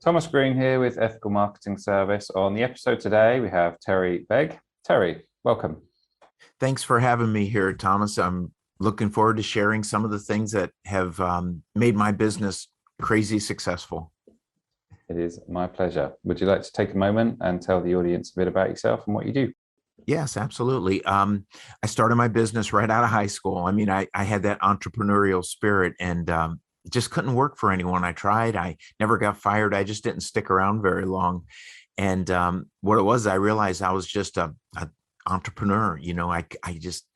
Thomas Green here with Ethical Marketing Service. On the episode today, we have Terry Begue. Terry, welcome. Thanks for having me here, Thomas. I'm looking forward to sharing some of the things that have made my business crazy successful. It is my pleasure. Would you like to take a moment and tell the audience a bit about yourself and what you do? Yes, absolutely. I started my business right out of high school. I had that entrepreneurial spirit and just couldn't work for anyone. I tried. I never got fired. I just didn't stick around very long. And what it was, I realized I was just a entrepreneur. I just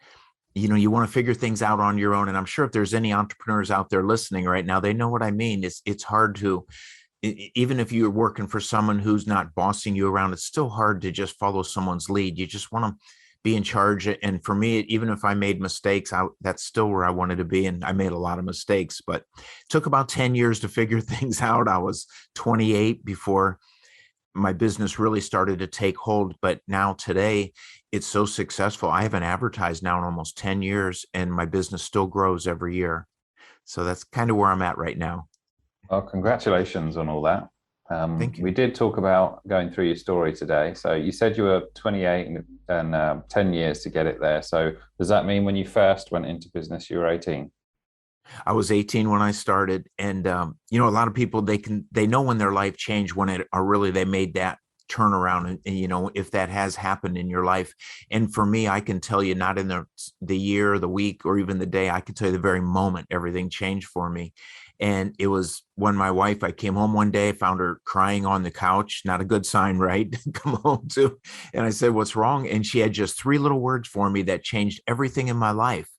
you want to figure things out on your own. And I'm sure if there's any entrepreneurs out there listening right now, they know what I mean. It's hard to, even if you're working for someone who's not bossing you around, it's still hard to just follow someone's lead. You just want to be in charge. And for me, even if I made mistakes, that's still where I wanted to be. And I made a lot of mistakes, but it took about 10 years to figure things out. I was 28 before my business really started to take hold. But now today it's so successful. I haven't advertised now in almost 10 years and my business still grows every year. So that's kind of where I'm at right now. Well, congratulations on all that. Thank you. We did talk about going through your story today. So you said you were 28 and 10 years to get it there. So does that mean when you first went into business, you were 18? I was 18 when I started. And, a lot of people, they know when their life changed, when it or really they made that turnaround. And, if that has happened in your life. And for me, I can tell you not in the year, the week, or even the day, I can tell you the very moment everything changed for me. And it was when I came home one day, found her crying on the couch. Not a good sign, right? Come home to. And I said, "What's wrong?" And she had just three little words for me that changed everything in my life.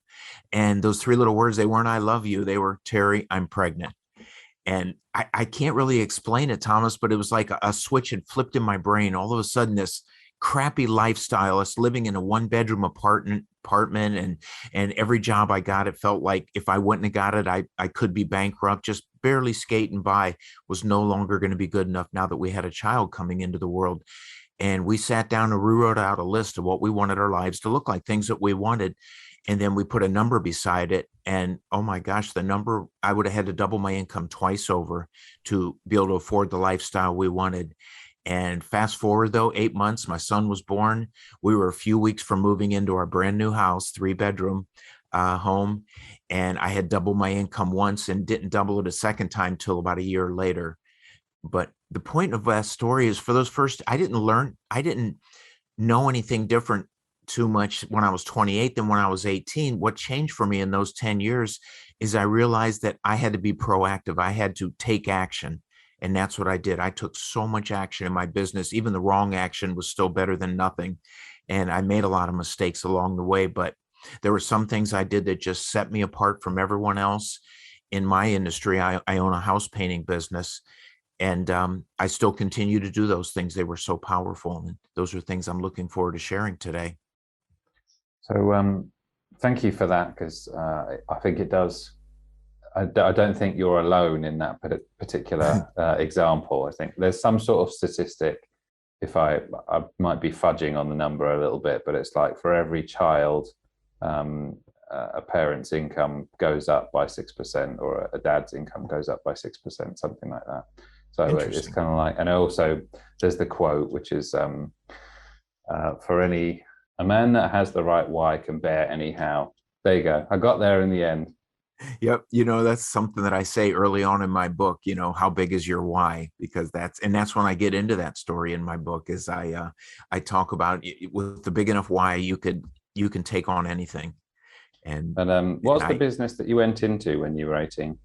And those three little words, they weren't "I love you." They were, "Terry, I'm pregnant." And I can't really explain it, Thomas, but it was like a switch had flipped in my brain. All of a sudden, this crappy lifestyle, us living in a one-bedroom apartment and every job I got, it felt like if I went and got it, I could be bankrupt. Just barely skating by was no longer going to be good enough now that we had a child coming into the world. And we sat down and we wrote out a list of what we wanted our lives to look like, things that we wanted. And then we put a number beside it. And oh my gosh, the number, I would have had to double my income twice over to be able to afford the lifestyle we wanted. And fast forward though, 8 months, my son was born. We were a few weeks from moving into our brand new house, 3-bedroom home. And I had doubled my income once and didn't double it a second time till about a year later. But the point of that story is for those first, I didn't know anything different too much when I was 28 than when I was 18. What changed for me in those 10 years is I realized that I had to be proactive. I had to take action. And that's what I did. I took so much action in my business. Even the wrong action was still better than nothing. And I made a lot of mistakes along the way, but there were some things I did that just set me apart from everyone else in my industry. I own a house painting business. And I still continue to do those things. They were so powerful. And those are things I'm looking forward to sharing today. So thank you for that, because I think it does. I don't think you're alone in that particular example. I think there's some sort of statistic, if I might be fudging on the number a little bit, but it's like for every child, a parent's income goes up by 6%, or a dad's income goes up by 6%, something like that. So it's kind of like, and also there's the quote, which is for a man that has the right why can bear anyhow. There you go. I got there in the end. Yep. That's something that I say early on in my book, how big is your why? Because that's when I get into that story in my book is I talk about with the big enough why you can take on anything. And what's the business that you went into when you were 18?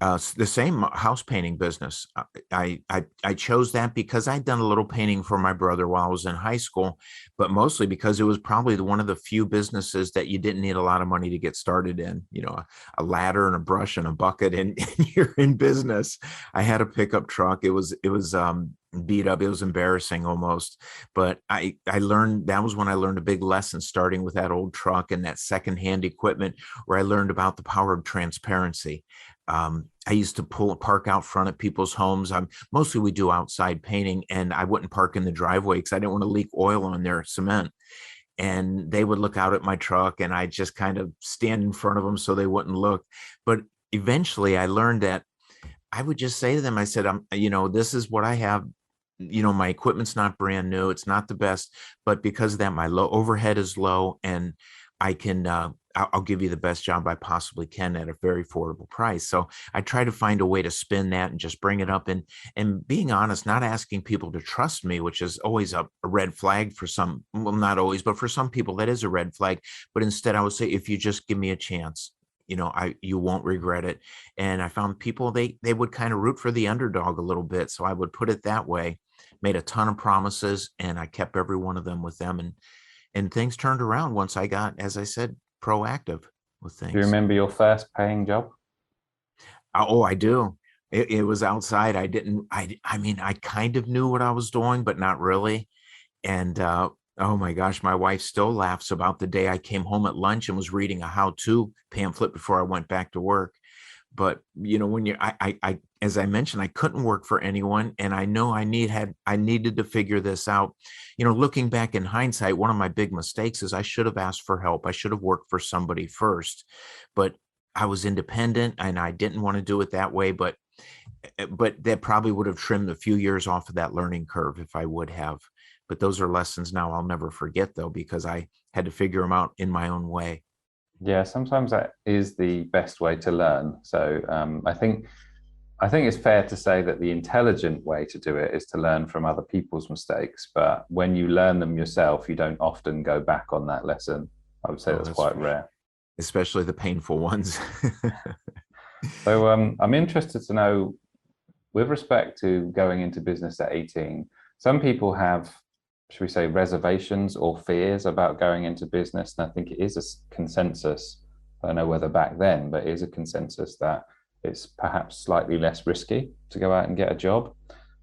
The same house painting business. I chose that because I'd done a little painting for my brother while I was in high school, but mostly because it was probably one of the few businesses that you didn't need a lot of money to get started in. A ladder and a brush and a bucket, and you're in business. I had a pickup truck. It was beat up. It was embarrassing almost, but I learned, that was when I learned a big lesson, starting with that old truck and that secondhand equipment, where I learned about the power of transparency. I used to park out front at people's homes. Mostly we do outside painting, and I wouldn't park in the driveway because I didn't want to leak oil on their cement. And they would look out at my truck, and I just kind of stand in front of them so they wouldn't look. But eventually I learned that I would just say to them, I said, this is what I have. My equipment's not brand new. It's not the best, but because of that, my low overhead is low, and I can, I'll give you the best job I possibly can at a very affordable price. So I try to find a way to spin that and just bring it up, and being honest, not asking people to trust me, which is always a red flag for some, well, not always, but for some people that is a red flag. But instead I would say, if you just give me a chance, you won't regret it. And I found people, they would kind of root for the underdog a little bit. So I would put it that way, made a ton of promises, and I kept every one of them with them. And things turned around once I got, as I said, proactive with Do you things. remember your first paying job? Oh, I do. It was outside. I didn't, I mean, I kind of knew what I was doing, but not really. And oh my gosh, my wife still laughs about the day I came home at lunch and was reading a how-to pamphlet before I went back to work. But when as I mentioned, I couldn't work for anyone, and I know I needed to figure this out. Looking back in hindsight, one of my big mistakes is I should have asked for help. I should have worked for somebody first, but I was independent and I didn't want to do it that way. But that probably would have trimmed a few years off of that learning curve if I would have. But those are lessons now I'll never forget, though, because I had to figure them out in my own way. Yeah, sometimes that is the best way to learn. So I think it's fair to say that the intelligent way to do it is to learn from other people's mistakes. But when you learn them yourself, you don't often go back on that lesson. I would say Oh, that's that's quite for sure. rare. Especially the painful ones. So I'm interested to know, with respect to going into business at 18, some people have, should we say, reservations or fears about going into business. And I think it is a consensus. I don't know whether back then, but it is a consensus that it's perhaps slightly less risky to go out and get a job.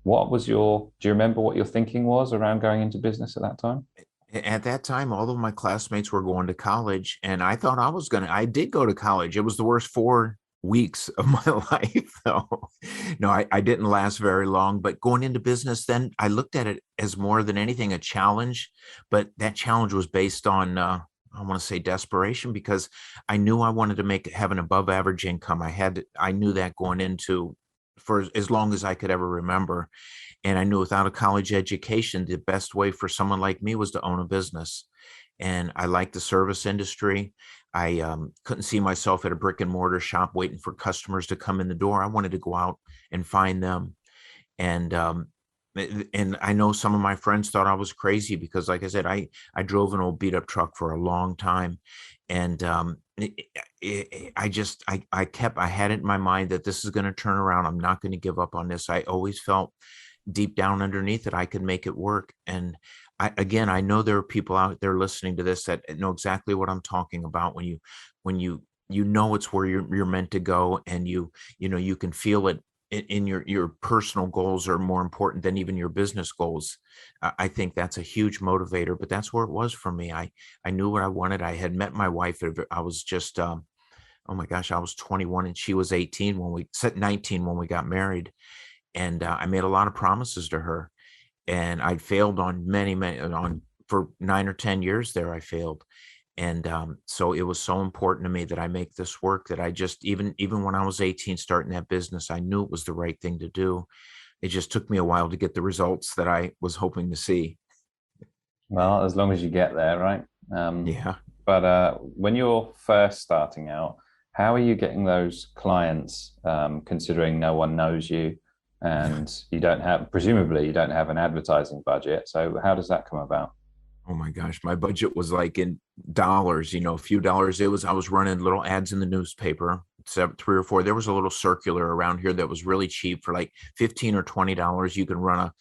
Do you remember what your thinking was around going into business at that time? At that time, all of my classmates were going to college, and I thought I did go to college. It was the worst 4 weeks of my life, though. No, I didn't last very long, but going into business, then I looked at it as more than anything a challenge, but that challenge was based on, I want to say desperation, because I knew I wanted to have an above average income. I knew that going into for as long as I could ever remember. And I knew without a college education, the best way for someone like me was to own a business. And I liked the service industry. I couldn't see myself at a brick and mortar shop waiting for customers to come in the door. I wanted to go out and find them. And and I know some of my friends thought I was crazy because, like I said, I drove an old beat up truck for a long time, and I had it in my mind that this is going to turn around. I'm not going to give up on this. I always felt deep down underneath it I could make it work. And I know there are people out there listening to this that know exactly what I'm talking about when it's where you're meant to go, and you can feel it in your personal goals are more important than even your business goals. I think that's a huge motivator, but that's where it was for me. I knew what I wanted. I had met my wife. I was just oh my gosh, I was 21 and she was 18 when we set 19 when we got married. And I made a lot of promises to her, and I'd failed on many on for 9 or 10 years there. I failed. And so it was so important to me that I make this work, that I just, even when I was 18 starting that business, I knew it was the right thing to do. It just took me a while to get the results that I was hoping to see. Well, as long as you get there, right? Yeah. But when you're first starting out, how are you getting those clients, considering no one knows you and presumably you don't have an advertising budget. So how does that come about? Oh my gosh, my budget was like in dollars, a few dollars. I was running little ads in the newspaper, 3 or 4. There was a little circular around here that was really cheap for like $15 or $20. You can run a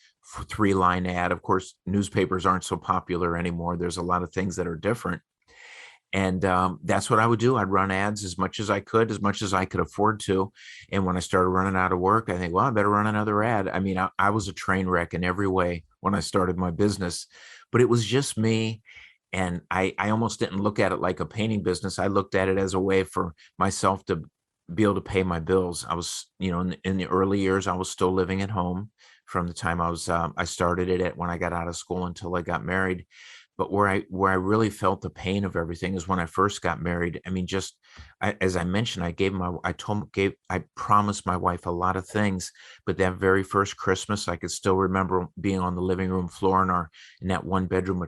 3-line ad. Of course, newspapers aren't so popular anymore. There's a lot of things that are different. And that's what I would do. I'd run ads as much as I could, as much as I could afford to. And when I started running out of work, I think, well, I better run another ad. I mean, I was a train wreck in every way when I started my business, but it was just me. And I almost didn't look at it like a painting business. I looked at it as a way for myself to be able to pay my bills. I was, in the early years, I was still living at home from the time I started it when I got out of school until I got married. But where I really felt the pain of everything is when I first got married. I mean, as I mentioned, I promised my wife a lot of things, but that very first Christmas, I could still remember being on the living room floor in that one bedroom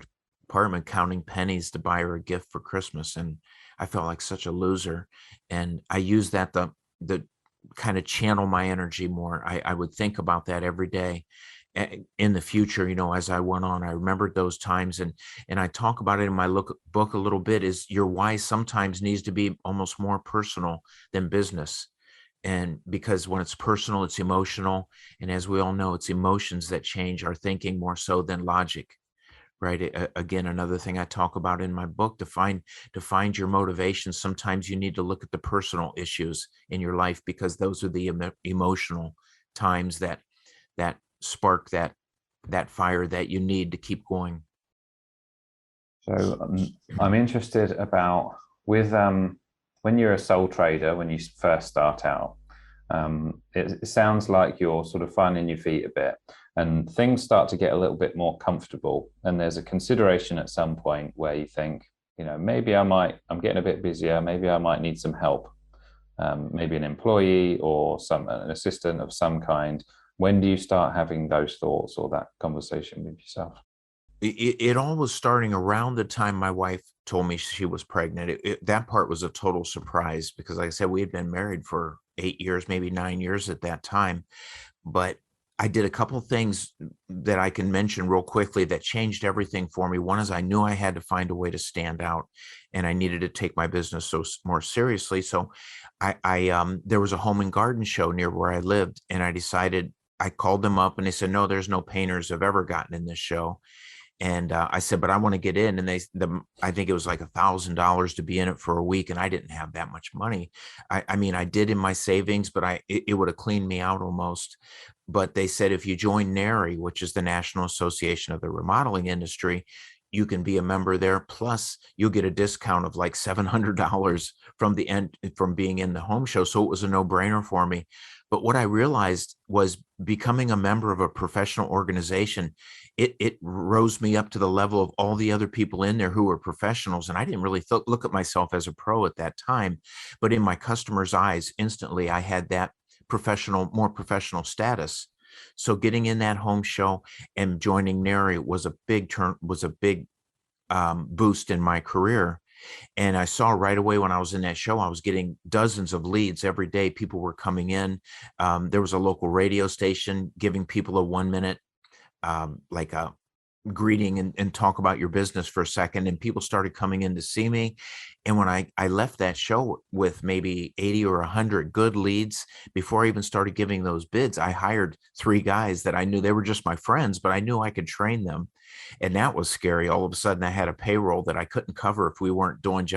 apartment, counting pennies to buy her a gift for Christmas, and I felt like such a loser. And I used that the kind of channel my energy more. I would think about that every day in the future, as I went on. I remembered those times, and I talk about it in my book a little bit. Is your why sometimes needs to be almost more personal than business. And because when it's personal, it's emotional, and as we all know, it's emotions that change our thinking more so than logic. Right. Again, another thing I talk about in my book, to find your motivation. Sometimes you need to look at the personal issues in your life, because those are the emotional times that spark that fire that you need to keep going. So I'm interested about with when you're a sole trader, when you first start out, it sounds like you're sort of finding your feet a bit, and things start to get a little bit more comfortable. And there's a consideration at some point where you think, maybe I'm getting a bit busier. Maybe I might need some help. Maybe an employee or an assistant of some kind. When do you start having those thoughts or that conversation with yourself? It all was starting around the time my wife told me she was pregnant. That part was a total surprise, because, like I said, we had been married for 8 years, maybe 9 years at that time. But I did a couple of things that I can mention real quickly that changed everything for me. One is I knew I had to find a way to stand out, and I needed to take my business more seriously. So there was a home and garden show near where I lived, and I called them up, and they said, no, there's no painters have ever gotten in this show. And I said, but I want to get in. And I think it was like $1,000 to be in it for a week. And I didn't have that much money. I mean, I did in my savings, but it would have cleaned me out almost. But they said, if you join NARI, which is the National Association of the Remodeling Industry, you can be a member there. Plus you'll get a discount of like $700 from being in the home show. So it was a no-brainer for me. But what I realized was, becoming a member of a professional organization, it rose me up to the level of all the other people in there who were professionals. And I didn't really look at myself as a pro at that time, but in my customers' eyes, instantly I had that more professional status. So getting in that home show and joining NARI was a big boost in my career. And I saw right away when I was in that show, I was getting dozens of leads every day. People were coming in. There was a local radio station giving people a 1 minute, like a greeting, and talk about your business for a second. And people started coming in to see me. And when I left that show with maybe 80 or 100 good leads, before I even started giving those bids, I hired 3 guys that I knew, they were just my friends, but I knew I could train them. And that was scary. All of a sudden I had a payroll that I couldn't cover if we weren't doing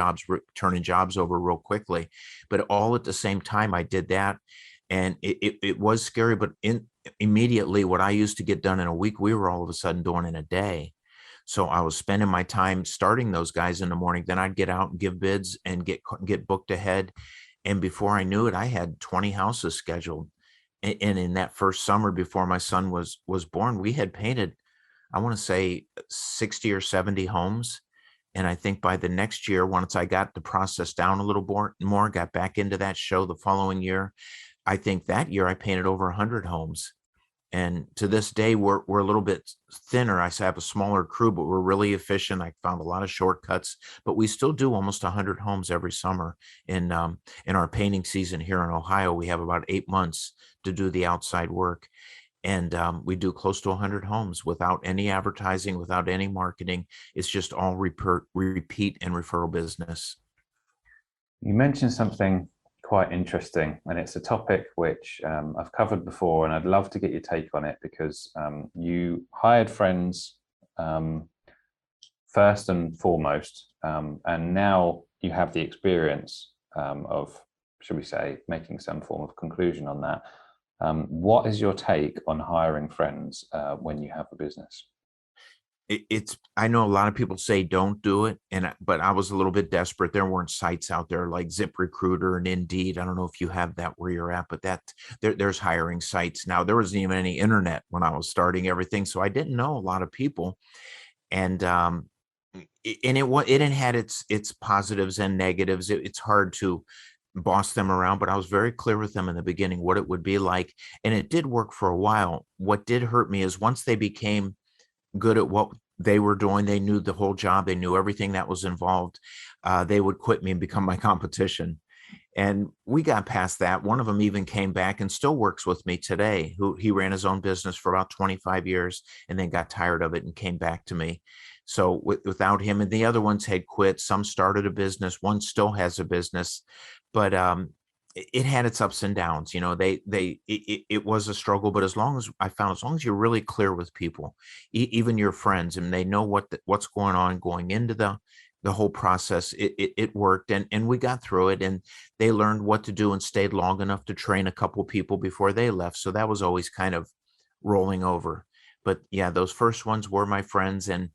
turning jobs over real quickly. But all at the same time I did that. And it was scary, but immediately what I used to get done in a week, we were all of a sudden doing in a day. So I was spending my time starting those guys in the morning. Then I'd get out and give bids and get booked ahead. And before I knew it, I had 20 houses scheduled. And in that first summer before my son was born, we had painted, I want to say 60 or 70 homes. And I think by the next year, once I got the process down a little more, got back into that show the following year, I think that year I painted over 100 homes. And to this day, we're a little bit thinner. I have a smaller crew, but we're really efficient. I found a lot of shortcuts, but we still do almost 100 homes every summer. In our painting season here in Ohio, we have about 8 months to do the outside work. And we do close to 100 homes without any advertising, without any marketing. It's just all repeat and referral business. You mentioned something quite interesting, and it's a topic which I've covered before, and I'd love to get your take on it, because you hired friends first and foremost, and now you have the experience of, should we say, making some form of conclusion on that. What is your take on hiring friends when you have a business? I know a lot of people say don't do it, but I was a little bit desperate. There weren't sites out there like ZipRecruiter and Indeed. I don't know if you have that where you're at, but there's hiring sites now. There wasn't even any internet when I was starting everything, so I didn't know a lot of people. And and it had its positives and negatives. It's hard to boss them around, but I was very clear with them in the beginning what it would be like, and it did work for a while. What did hurt me is once they became good at what they were doing, they knew the whole job, they knew everything that was involved. They would quit me and become my competition. And we got past that. One of them even came back and still works with me today. Who he ran his own business for about 25 years and then got tired of it and came back to me. So without him, and the other ones had quit. Some started a business. One still has a business, but it had its ups and downs. You know, it was a struggle. But as long as I found, as long as you're really clear with people, even your friends, and they know what's going on going into the whole process, it worked, and we got through it, and they learned what to do and stayed long enough to train a couple people before they left. So that was always kind of rolling over. But yeah, those first ones were my friends, and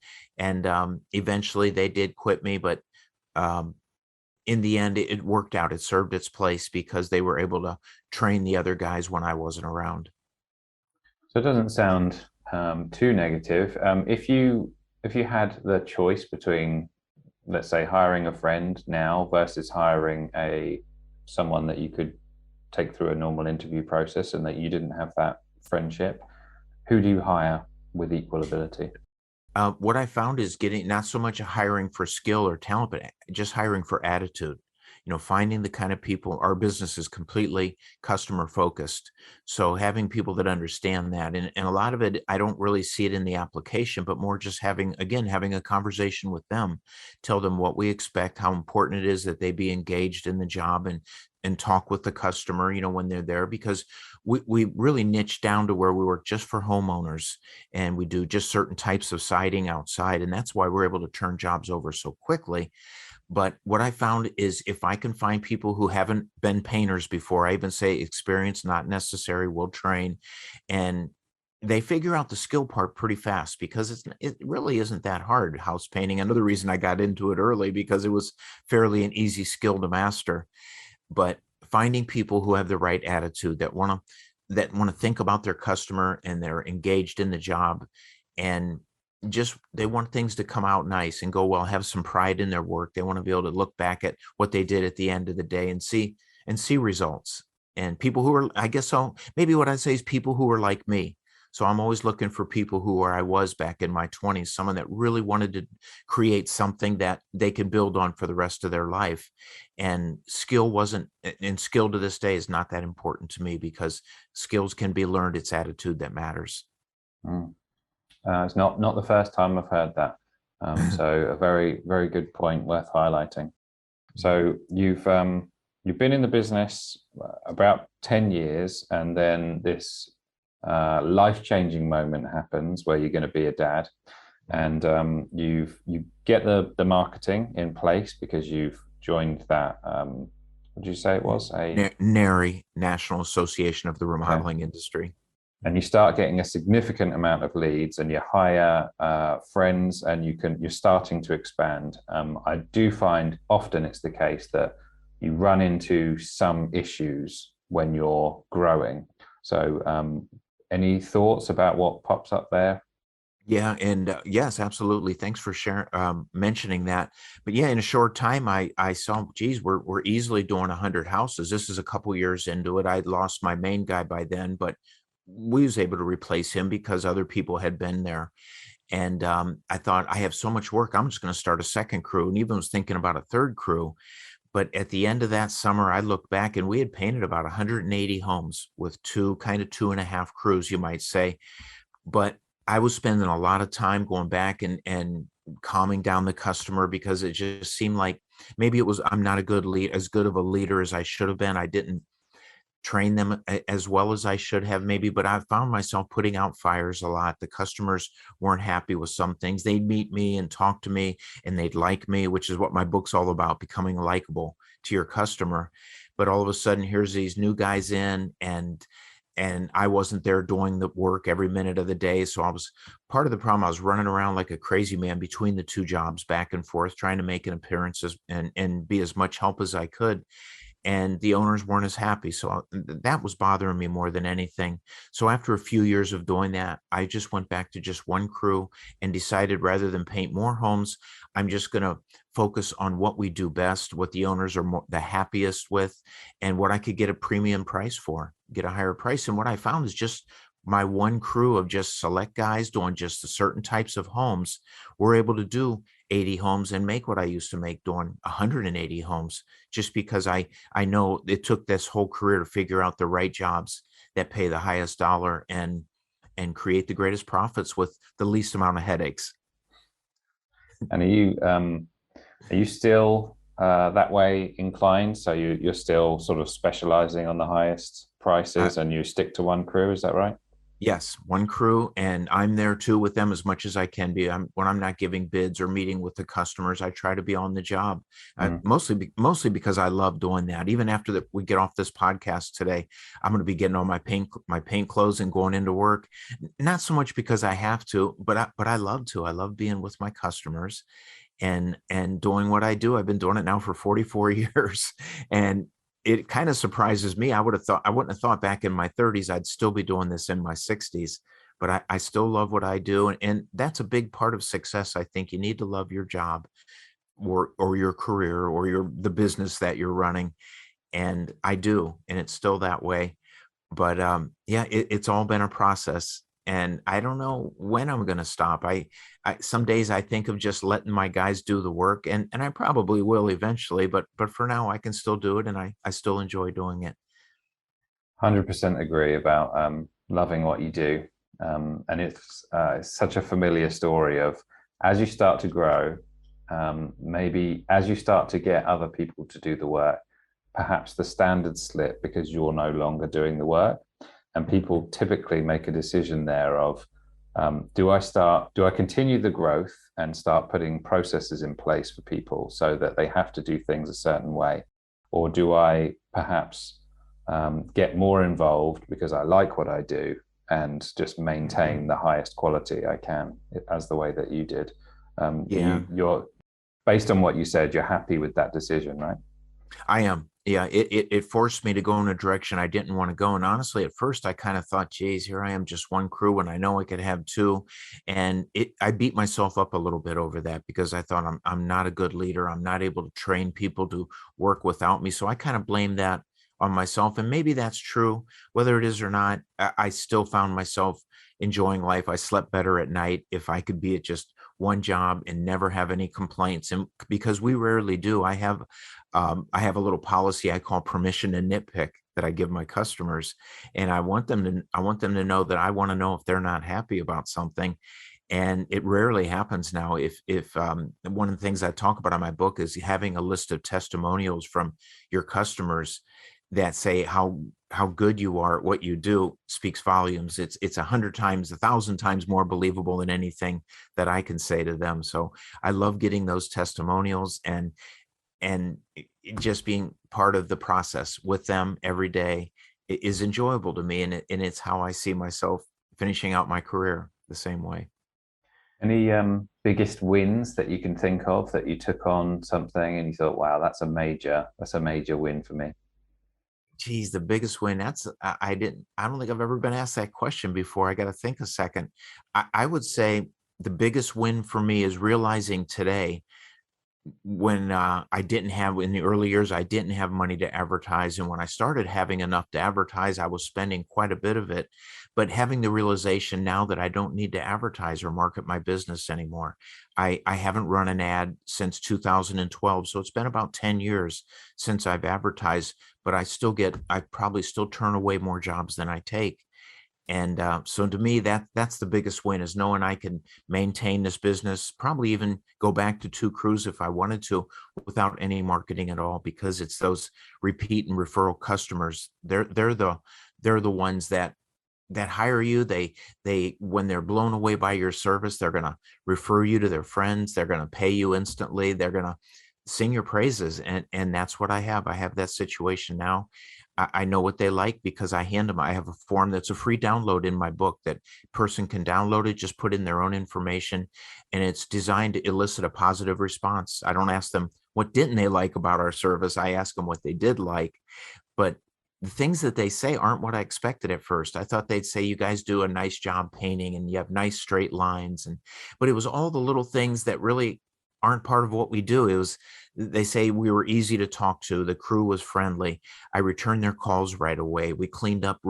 eventually they did quit me, but um, in the end, it worked out. It served its place because they were able to train the other guys when I wasn't around. So it doesn't sound too negative. If you had the choice between, let's say, hiring a friend now versus hiring a someone that you could take through a normal interview process and that you didn't have that friendship, who do you hire with equal ability? What I found is getting not so much hiring for skill or talent, but just hiring for attitude. You know, finding the kind of people. Our business is completely customer focused. So having people that understand that, and a lot of it, I don't really see it in the application, but more just having a conversation with them, tell them what we expect, how important it is that they be engaged in the job, and talk with the customer, you know, when they're there, because we really niche down to where we work just for homeowners, and we do just certain types of siding outside. And that's why we're able to turn jobs over so quickly. But what I found is if I can find people who haven't been painters before, I even say experience not necessary, will train, and they figure out the skill part pretty fast because it really isn't that hard, house painting. Another reason I got into it early because it was fairly an easy skill to master. But finding people who have the right attitude, that want to think about their customer, and they're engaged in the job, and just they want things to come out nice and go well, have some pride in their work. They want to be able to look back at what they did at the end of the day and see results. And people who are, I guess, so maybe what I'd say is people who are like me. So I'm always looking for people who where I was back in my 20s, someone that really wanted to create something that they could build on for the rest of their life. And skill wasn't, and skill to this day is not that important to me because skills can be learned. It's attitude that matters. Mm. It's not the first time I've heard that. So a very very good point, worth highlighting. So you've been in the business about 10 years, and then this life-changing moment happens where you're going to be a dad, and you get the marketing in place because you've joined that. What did you say it was a? NARI, National Association of the Okay. Remodeling Industry. And you start getting a significant amount of leads, and you hire friends, and you're starting to expand. I do find often it's the case that you run into some issues when you're growing. So any thoughts about what pops up there? Yeah, and yes, absolutely. Thanks for sharing, mentioning that. But yeah, in a short time, I saw, geez, we're easily doing 100 houses. This is a couple years into it. I'd lost my main guy by then, but we was able to replace him because other people had been there. And I thought, I have so much work. I'm just going to start a second crew, and even was thinking about a third crew. But at the end of that summer, I looked back and we had painted about 180 homes with two and a half crews, you might say. But I was spending a lot of time going back and calming down the customer because it just seemed like maybe it was I'm not a good lead as good of a leader as I should have been. I didn't train them as well as I should have maybe, but I found myself putting out fires a lot. The customers weren't happy with some things. They'd meet me and talk to me and they'd like me, which is what my book's all about, becoming likable to your customer. But all of a sudden, here's these new guys in, and I wasn't there doing the work every minute of the day. So I was part of the problem. I was running around like a crazy man between the two jobs, back and forth, trying to make an appearance and be as much help as I could. and the owners weren't as happy. So that was bothering me more than anything. So after a few years of doing that, I just went back to just one crew and decided, rather than paint more homes, I'm just going to focus on what we do best, what the owners are the happiest with, and what I could get a premium price for, get a higher price. And what I found is just my one crew of just select guys doing just the certain types of homes were able to do 80 homes and make what I used to make doing 180 homes, just because I know it took this whole career to figure out the right jobs that pay the highest dollar and create the greatest profits with the least amount of headaches. And are you still that way inclined? So you're still sort of specializing on the highest prices, and you stick to one crew, is that right? Yes, one crew, and I'm there too with them as much as I can be. When I'm not giving bids or meeting with the customers, I try to be on the job. Mostly because I love doing that. Even after we get off this podcast today, I'm going to be getting on my paint clothes and going into work. Not so much because I have to, but I love to. I love being with my customers and doing what I do. I've been doing it now for 44 years, and it kind of surprises me. I wouldn't have thought back in my 30s I'd still be doing this in my 60s, but I still love what I do. And that's a big part of success. I think you need to love your job or your career or the business that you're running. And I do, and it's still that way. But yeah, it's all been a process. And I don't know when I'm going to stop. Some days I think of just letting my guys do the work, and I probably will eventually, but for now I can still do it, and I still enjoy doing it. 100% agree about loving what you do. And it's such a familiar story of, as you start to grow, maybe as you start to get other people to do the work, perhaps the standards slip because you're no longer doing the work. And people typically make a decision there of, do I continue the growth and start putting processes in place for people so that they have to do things a certain way? Or do I perhaps get more involved because I like what I do and just maintain the highest quality I can, as the way that you did? Yeah, You're, based on what you said, you're happy with that decision, right? I am. Yeah, it forced me to go in a direction I didn't want to go. And honestly, at first I kind of thought, geez, here I am, just one crew, and I know I could have two. And I beat myself up a little bit over that because I thought I'm not a good leader. I'm not able to train people to work without me. So I kind of blamed that on myself. And maybe that's true. Whether it is or not, I still found myself enjoying life. I slept better at night if I could be at just one job and never have any complaints. And because we rarely do, I have a little policy I call permission to nitpick that I give my customers, and I want them to know that I want to know if they're not happy about something. And it rarely happens now. If one of the things I talk about in my book is having a list of testimonials from your customers that say how good you are at what you do speaks volumes. It's 100 times, 1,000 times more believable than anything that I can say to them. So I love getting those testimonials and just being part of the process with them every day is enjoyable to me, and it's how I see myself finishing out my career the same way. Any biggest wins that you can think of, that you took on something and you thought, wow, that's a major win for me? Geez, the biggest win. I don't think I've ever been asked that question before. I got to think a second. I would say the biggest win for me is realizing today, when I didn't have, in the early years, I didn't have money to advertise. And when I started having enough to advertise, I was spending quite a bit of it. But having the realization now that I don't need to advertise or market my business anymore. I haven't run an ad since 2012. So it's been about 10 years since I've advertised, but I probably still turn away more jobs than I take. And so to me, that's the biggest win, is knowing I can maintain this business, probably even go back to two crews if I wanted to, without any marketing at all, because it's those repeat and referral customers. They're the ones that hire you. They when they're blown away by your service, they're going to refer you to their friends. They're going to pay you instantly. They're going to sing your praises. And that's what I have. I have that situation now. I know what they like because I hand them. I have a form that's a free download in my book that person can download it, just put in their own information, and it's designed to elicit a positive response. I don't ask them, what didn't they like about our service. I ask them what they did like, but the things that they say aren't what I expected at first. I thought they'd say, you guys do a nice job painting and you have nice straight lines. But it was all the little things that really aren't part of what we do. They say we were easy to talk to. The crew was friendly. I returned their calls right away. We cleaned up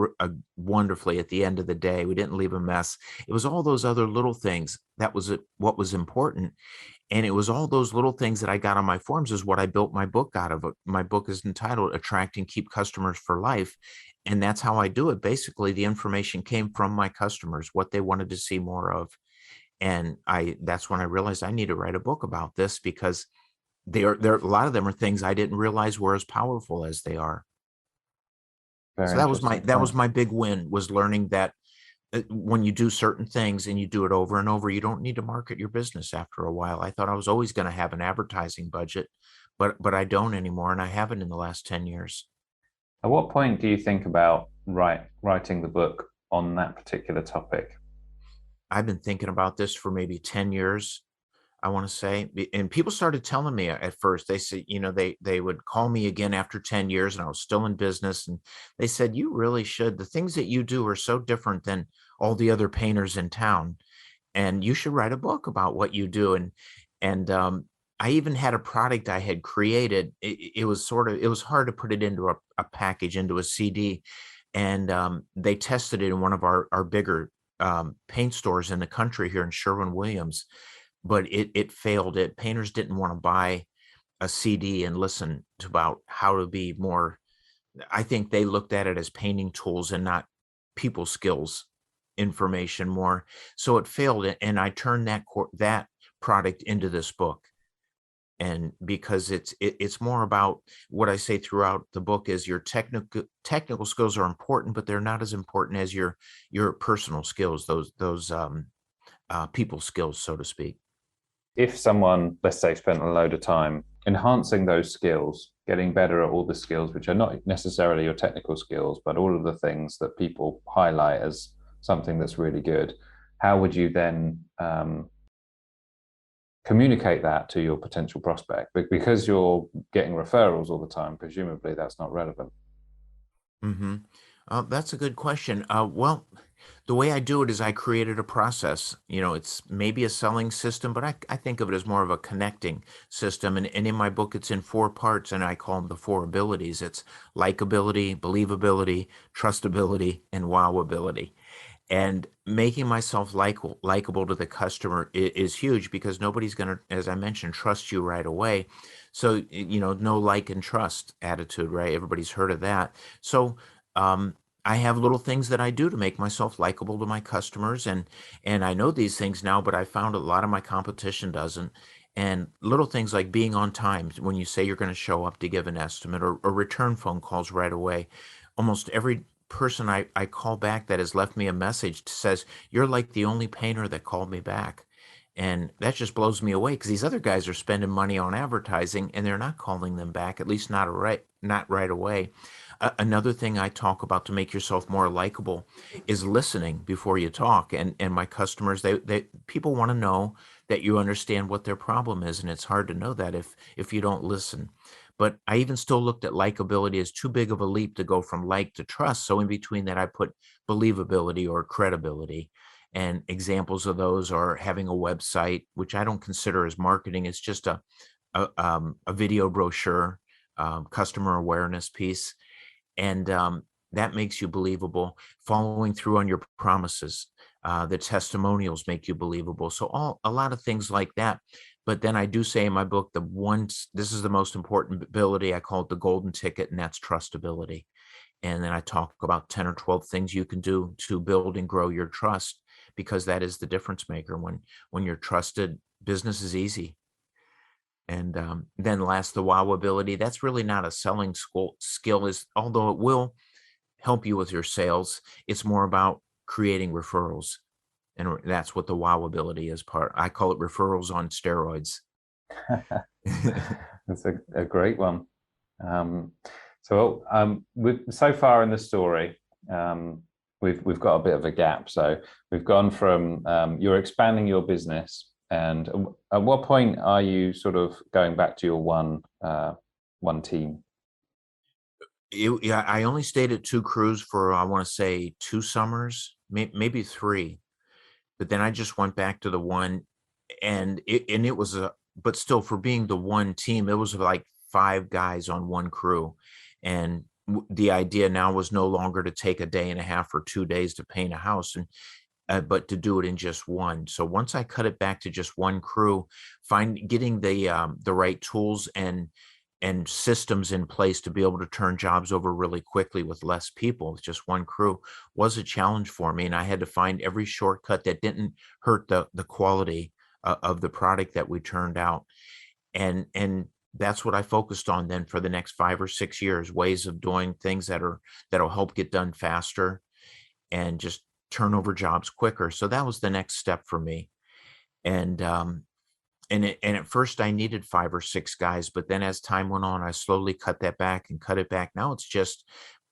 wonderfully at the end of the day. We didn't leave a mess. It was all those other little things. That was what was important. And it was all those little things that I got on my forms is what I built my book out of. My book is entitled Attract and Keep Customers for Life. And that's how I do it. Basically, the information came from my customers, what they wanted to see more of. And that's when I realized I need to write a book about this, because a lot of them are things I didn't realize were as powerful as they are. Very So interesting. that was my big win, was learning that when you do certain things and you do it over and over, you don't need to market your business after a while. I thought I was always going to have an advertising budget, but I don't anymore, and I haven't in the last 10 years. At what point do you think about writing the book on that particular topic? I've been thinking about this for maybe 10 years, I want to say. And people started telling me at first, they said, they would call me again after 10 years and I was still in business. And they said, you really should. The things that you do are so different than all the other painters in town. And you should write a book about what you do. And I even had a product I had created. It was hard to put it into a package, into a CD. And they tested it in one of our bigger paint stores in the country here in Sherwin-Williams, but it failed. Painters didn't want to buy a CD and listen to about how to be more. I think they looked at it as painting tools and not people skills information more. So it failed, and I turned that product into this book. And because it's more about what I say throughout the book is your technical skills are important, but they're not as important as your personal skills, those people skills, so to speak. If someone, let's say, spent a load of time enhancing those skills, getting better at all the skills, which are not necessarily your technical skills, but all of the things that people highlight as something that's really good, how would you then communicate that to your potential prospect? Because you're getting referrals all the time, presumably that's not relevant. Mm-hmm. That's a good question. Well, the way I do it is I created a process. It's maybe a selling system, but I think of it as more of a connecting system. And in my book, it's in 4 parts, and I call them the 4 abilities. It's likability, believability, trustability, and wowability. And making myself likable to the customer is huge, because nobody's going to, as I mentioned, trust you right away. So, no like and trust attitude, right? Everybody's heard of that. So, I have little things that I do to make myself likable to my customers. And I know these things now, but I found a lot of my competition doesn't. And little things like being on time when you say you're going to show up to give an estimate, or return phone calls right away. Almost every person I call back that has left me a message says, you're like the only painter that called me back. And that just blows me away, because these other guys are spending money on advertising and they're not calling them back, at least not right away. Another thing I talk about to make yourself more likable is listening before you talk. And my customers, people want to know that you understand what their problem is, and it's hard to know that if you don't listen. But I even still looked at likability as too big of a leap to go from like to trust. So in between that, I put believability or credibility. And examples of those are having a website, which I don't consider as marketing. It's just a video brochure, customer awareness piece. And that makes you believable. Following through on your promises, the testimonials make you believable. So a lot of things like that. But then I do say in my book, this is the most important ability. I call it the golden ticket, and that's trustability. And then I talk about 10 or 12 things you can do to build and grow your trust, because that is the difference maker. When you're trusted, business is easy. And then last, the wow ability. That's really not a selling skill, although it will help you with your sales. It's more about creating referrals. And that's what the wow ability is part. I call it referrals on steroids. That's a great one. So far in the story, we've got a bit of a gap. So we've gone from you're expanding your business And at what point are you sort of going back to your one team? Yeah, I only stayed at two crews for, I want to say, 2 summers, maybe three. But then I just went back to the one, and it was but still, for being the one team, it was like 5 guys on one crew. And the idea now was no longer to take a day and a half or 2 days to paint a house, and but to do it in just one. So once I cut it back to just one crew, getting the right tools and systems in place to be able to turn jobs over really quickly with less people, with just one crew, was a challenge for me. And I had to find every shortcut that didn't hurt the quality of the product that we turned out. And that's what I focused on then for the next 5 or 6 years, ways of doing things that'll help get done faster and just turn over jobs quicker. So that was the next step for me. And and at first I needed 5 or 6 guys, but then as time went on, I slowly cut that back and cut it back. Now it's just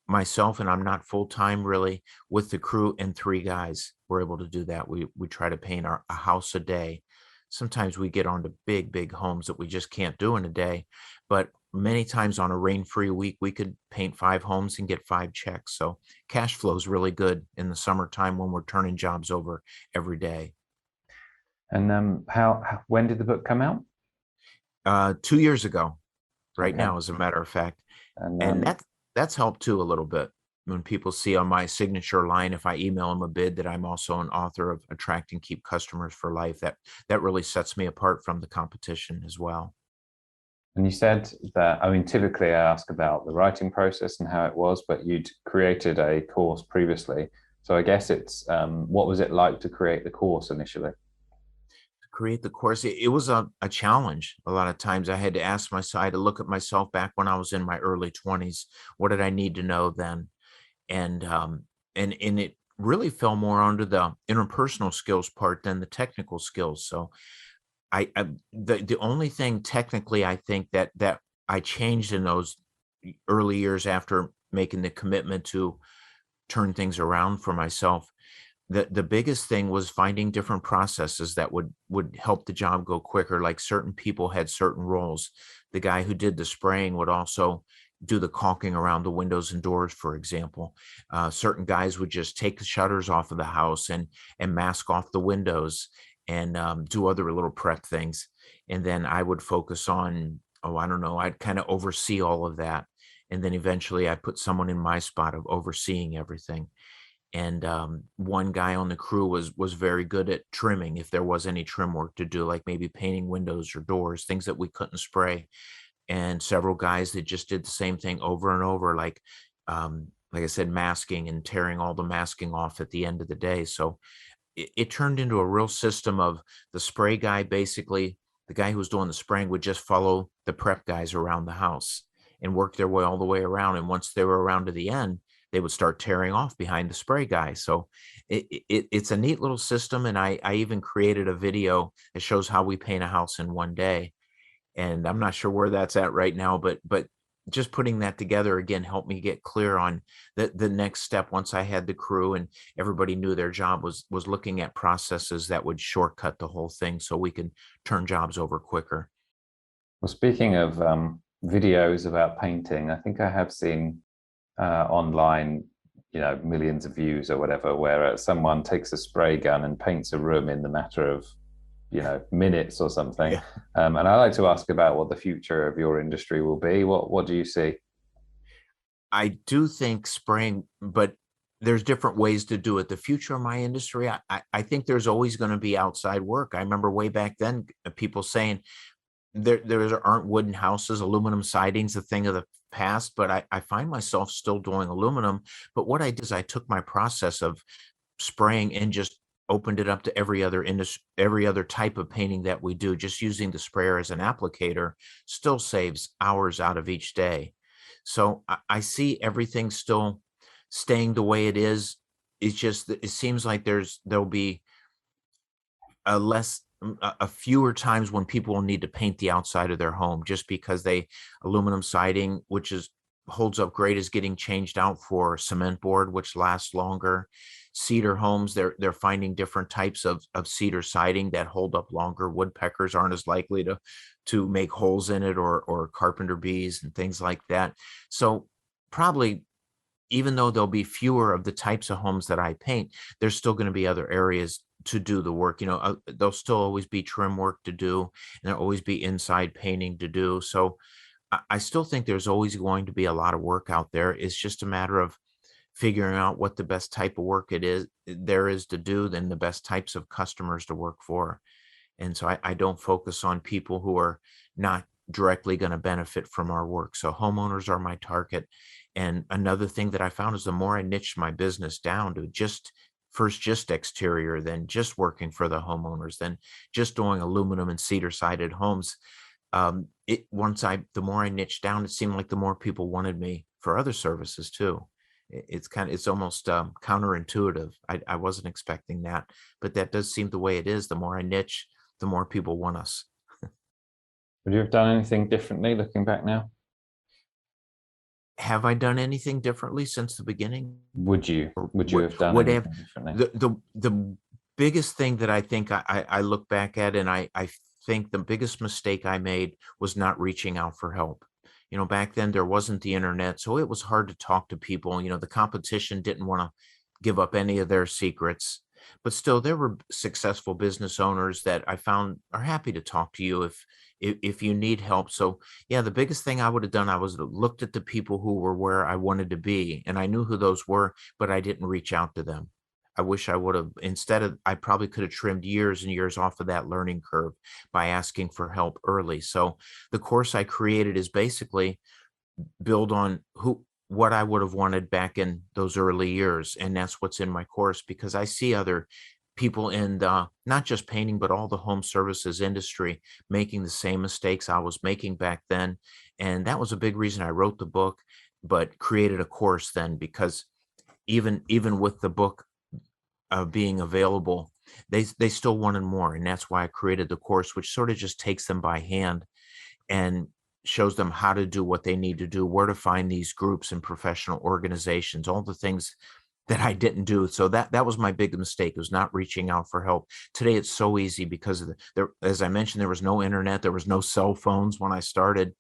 myself, and I'm not full time really with the crew, and 3 guys. We're able to do that. We try to paint a house a day. Sometimes we get onto big homes that we just can't do in a day, but many times on a rain-free week, we could paint 5 homes and get 5 checks. So cash flow is really good in the summertime when we're turning jobs over every day. And when did the book come out? 2 years ago, right Okay. now, as a matter of fact. And And that's helped too a little bit. When people see on my signature line, if I email them a bid, that I'm also an author of Attract and Keep Customers for Life, that really sets me apart from the competition as well. and you said that, I mean, typically I ask about the writing process and how it was, but you'd created a course previously. So I guess it's what was it like to create the course initially? Create the course, it was a challenge. A lot of times I had to ask myself, I had to look at myself back when I was in my early 20s. What did I need to know then? And and it really fell more onto the interpersonal skills part than the technical skills. So the only thing technically I think that I changed in those early years after making the commitment to turn things around for myself, the biggest thing was finding different processes that would help the job go quicker. Like, certain people had certain roles. The guy who did the spraying would also do the caulking around the windows and doors, for example. Certain guys would just take the shutters off of the house and mask off the windows, and do other little prep things. And then I would focus on, oh, I don't know, I'd kind of oversee all of that. And then eventually I put someone in my spot of overseeing everything. And one guy on the crew was very good at trimming, if there was any trim work to do, like maybe painting windows or doors, things that we couldn't spray. And several guys that just did the same thing over and over, like I said, masking and tearing all the masking off at the end of the day. So it turned into a real system of the spray guy. Basically, the guy who was doing the spraying would just follow the prep guys around the house and work their way all the way around. And once they were around to the end, they would start tearing off behind the spray guy. So it's a neat little system. And I even created a video that shows how we paint a house in one day. And I'm not sure where that's at right now, but just putting that together again helped me get clear on the next step. Once I had the crew and everybody knew their job, was looking at processes that would shortcut the whole thing so we can turn jobs over quicker. Well, speaking of videos about painting, I think I have seen online, millions of views or whatever, where someone takes a spray gun and paints a room in the matter of, minutes or something. Yeah. And I like to ask about what the future of your industry will be. What do you see? I do think spraying, but there's different ways to do it. The future of my industry, I think there's always going to be outside work. I remember way back then, people saying there aren't wooden houses, aluminum siding's a thing of the past, but I find myself still doing aluminum. But what I did is I took my process of spraying and just opened it up to every other industry, every other type of painting that we do. Just using the sprayer as an applicator still saves hours out of each day. So I see everything still staying the way it is. It's just that it seems like there'll be a less a fewer times when people will need to paint the outside of their home, just because aluminum siding, which is holds up great is getting changed out for cement board, which lasts longer. Cedar homes, they're finding different types of cedar siding that hold up longer. Woodpeckers aren't as likely to make holes in it, or carpenter bees and things like that. So probably, even though there'll be fewer of the types of homes that I paint, there's still going to be other areas to do the work. There'll still always be trim work to do, and there'll always be inside painting to do. So I still think there's always going to be a lot of work out there. It's just a matter of figuring out what the best type of work there is to do, then the best types of customers to work for. And so I don't focus on people who are not directly going to benefit from our work. So homeowners are my target. And another thing that I found is the more I niche my business down to just exterior, then just working for the homeowners, then just doing aluminum and cedar sided homes. The more I niched down, it seemed like the more people wanted me for other services too. It's almost counterintuitive. I wasn't expecting that, but that does seem the way it is. The more I niche, the more people want us. Would you have done anything differently looking back now? Have I done anything differently since the beginning? Would you have done anything differently? The biggest thing that I think I look back at, and I think the biggest mistake I made was not reaching out for help. Back then there wasn't the internet, so it was hard to talk to people. The competition didn't want to give up any of their secrets, but still there were successful business owners that I found are happy to talk to you if you need help. So yeah, the biggest thing I would have done, I was looked at the people who were where I wanted to be, and I knew who those were, but I didn't reach out to them. I wish I would have. I probably could have trimmed years and years off of that learning curve by asking for help early. So the course I created is basically build on what I would have wanted back in those early years. And that's what's in my course, because I see other people in not just painting, but all the home services industry making the same mistakes I was making back then. And that was a big reason I wrote the book, but created a course then, because even with the book being available, they still wanted more. And that's why I created the course, which sort of just takes them by hand and shows them how to do what they need to do, where to find these groups and professional organizations, all the things that I didn't do. So that was my big mistake, was not reaching out for help. Today it's so easy because as I mentioned, there was no internet, there was no cell phones when I started.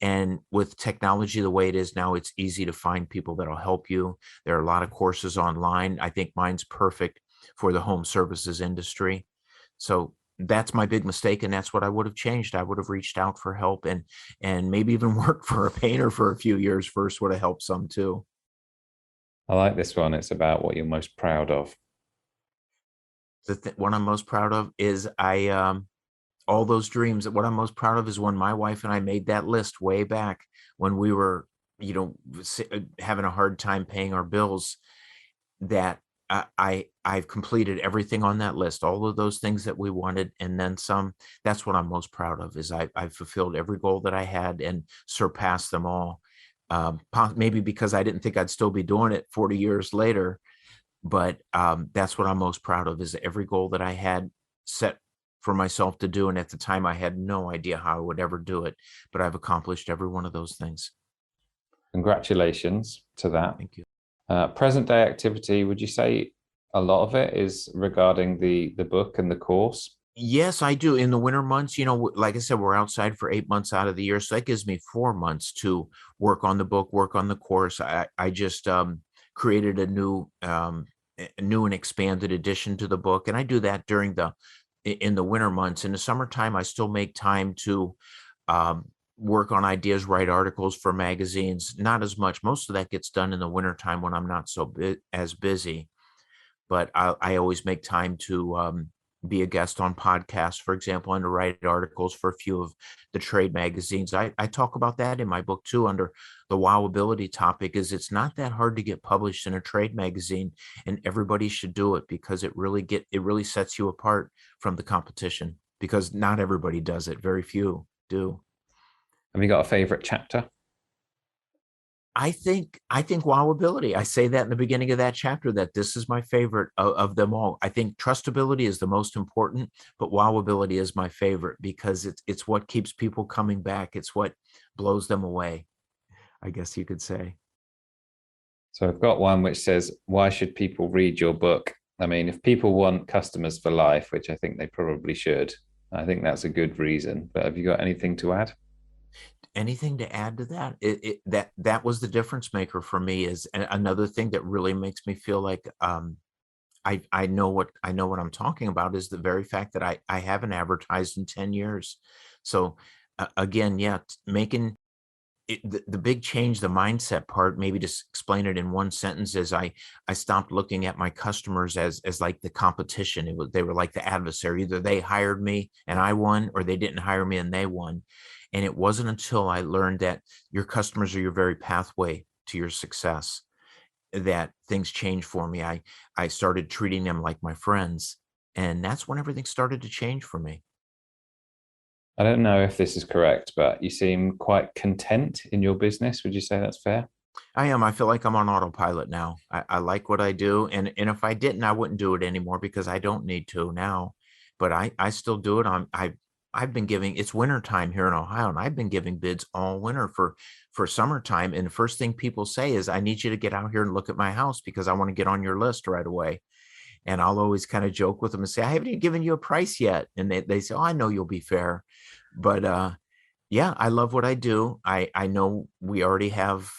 And with technology the way it is now, it's easy to find people that'll help you. There are a lot of courses online. I think mine's perfect for the home services industry. So that's my big mistake, and that's what I would have changed. I would have reached out for help, and maybe even worked for a painter for a few years first would have helped some too. I like this one. It's about what you're most proud of. What I'm most proud of is all those dreams. What I'm most proud of is when my wife and I made that list way back when we were, having a hard time paying our bills, that I've completed everything on that list, all of those things that we wanted, and then some. That's what I'm most proud of, is I've fulfilled every goal that I had and surpassed them all. Maybe because I didn't think I'd still be doing it 40 years later, but that's what I'm most proud of, is every goal that I had set for myself to do. And at the time I had no idea how I would ever do it, but I've accomplished every one of those things. Congratulations to that. Thank you. Present day activity, would you say a lot of it is regarding the book and the course? Yes, I do. In the winter months, like I said, we're outside for 8 months out of the year. So that gives me 4 months to work on the book, work on the course. I just created a new and expanded edition to the book. And I do that in the winter months. In the summertime, I still make time to work on ideas, write articles for magazines. Not as much. Most of that gets done in the wintertime when I'm not as busy. But I always make time to be a guest on podcasts, for example, and to write articles for a few of the trade magazines. I talk about that in my book too, under the wowability topic. Is it's not that hard to get published in a trade magazine, and everybody should do it, because it really sets you apart from the competition, because not everybody does it. Very few do. Have you got a favorite chapter? I think wowability. I say that in the beginning of that chapter, that this is my favorite of them all. I think trustability is the most important, but wowability is my favorite, because it's what keeps people coming back. It's what blows them away. I guess you could say. So I've got one which says, why should people read your book? I mean, if people want customers for life, which I think they probably should, I think that's a good reason. But have you got anything to add? Anything to add to that? That was the difference maker for me. Is another thing that really makes me feel like I know what I'm talking about is the very fact that I haven't advertised in 10 years. So again, yeah, making the big change, the mindset part, maybe just explain it in one sentence, is I stopped looking at my customers as like the competition. They were like the adversary. Either they hired me and I won, or they didn't hire me and they won. And it wasn't until I learned that your customers are your very pathway to your success that things changed for me. I started treating them like my friends, and that's when everything started to change for me. I don't know if this is correct, but you seem quite content in your business. Would you say that's fair? I am. I feel like I'm on autopilot now. I like what I do, and if I didn't, I wouldn't do it anymore because I don't need to now. But I still do it. I've been giving. It's winter time here in Ohio, and I've been giving bids all winter for summertime. And the first thing people say is, "I need you to get out here and look at my house because I want to get on your list right away." And I'll always kind of joke with them and say, "I haven't even given you a price yet," and they say, "Oh, I know you'll be fair." But yeah, I love what I do. I know we already have,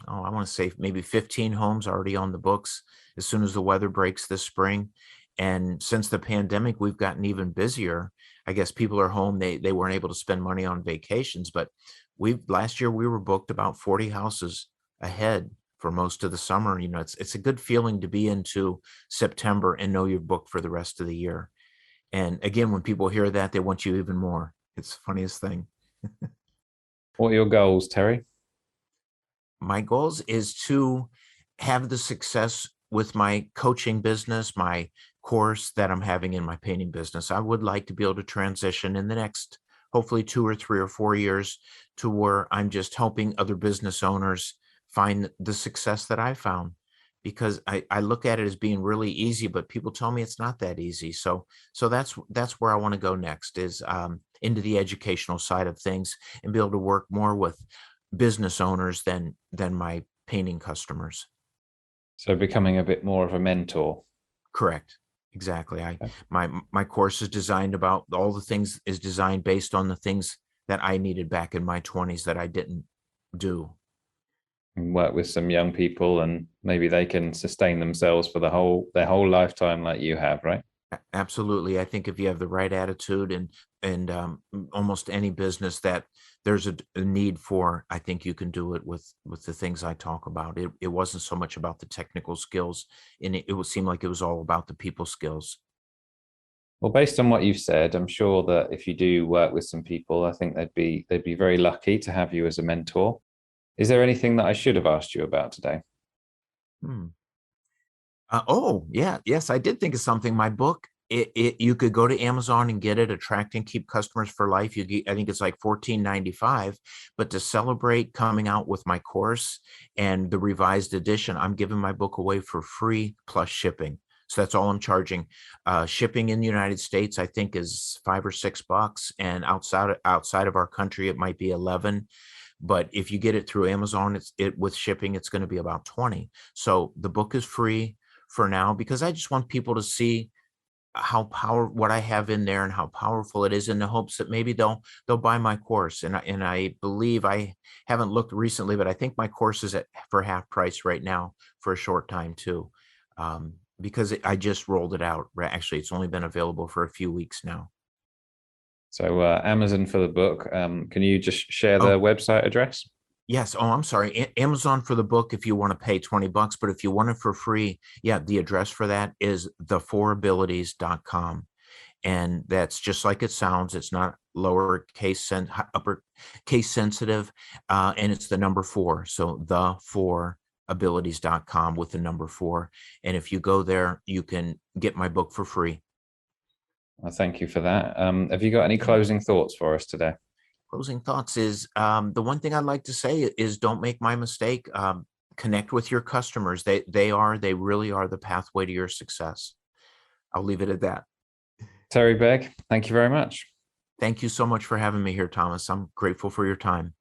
oh, I want to say maybe 15 homes already on the books as soon as the weather breaks this spring. And since the pandemic, we've gotten even busier. I guess people are home. They weren't able to spend money on vacations, but we last year we were booked about 40 houses ahead for most of the summer. You know, it's a good feeling to be into September and know you're booked for the rest of the year. And again, when people hear that, they want you even more. It's the funniest thing. What are your goals, Terry? My goals is to have the success with my coaching business, my course that I'm having in my painting business. I would like to be able to transition in the next, hopefully 2 or 3 or 4 years, to where I'm just helping other business owners find the success that I found. Because I look at it as being really easy, but people tell me it's not that easy. So that's where I want to go next, is into the educational side of things and be able to work more with business owners than my painting customers. So becoming a bit more of a mentor. Correct. Exactly. I Okay. my course is designed about all the things is designed based on the things that I needed back in my 20s that I didn't do. And work with some young people, and maybe they can sustain themselves for their whole lifetime like you have, right? Absolutely. I think if you have the right attitude and almost any business that there's a need for, I think you can do it with the things I talk about. It wasn't so much about the technical skills, and it would seem like it was all about the people skills. Well, based on what you've said, I'm sure that if you do work with some people, I think they'd be very lucky to have you as a mentor. Is there anything that I should have asked you about today? Hmm. Oh, yeah. Yes, I did think of something. My book, you could go to Amazon and get it, Attract and Keep Customers for Life. You get, I think it's like 14.95. But to celebrate coming out with my course and the revised edition, I'm giving my book away for free plus shipping. So that's all I'm charging. Shipping in the United States, I think, is $5 or $6, and outside of our country, it might be 11. But if you get it through Amazon, it with shipping, it's going to be about 20. So the book is free for now because I just want people to see what I have in there and how powerful it is, in the hopes that maybe they'll buy my course. And I believe, I haven't looked recently, but I think my course is at for half price right now for a short time too. Because I just rolled it out. Actually, it's only been available for a few weeks now. So Amazon for the book. Can you just share the Oh, website address? yes. Oh, I'm sorry. Amazon for the book if you want to pay $20, but if you want it for free, yeah, the address for that is the4abilities.com. And that's just like it sounds. It's not lowercase and uppercase sensitive. And it's the number four. So the4abilities.com with the number four. And if you go there, you can get my book for free. Well, thank you for that. Have you got any closing thoughts for us today? Closing thoughts is, the one thing I'd like to say is, don't make my mistake. Connect with your customers. They really are the pathway to your success. I'll leave it at that. Terry Begg, thank you very much. Thank you so much for having me here, Thomas. I'm grateful for your time.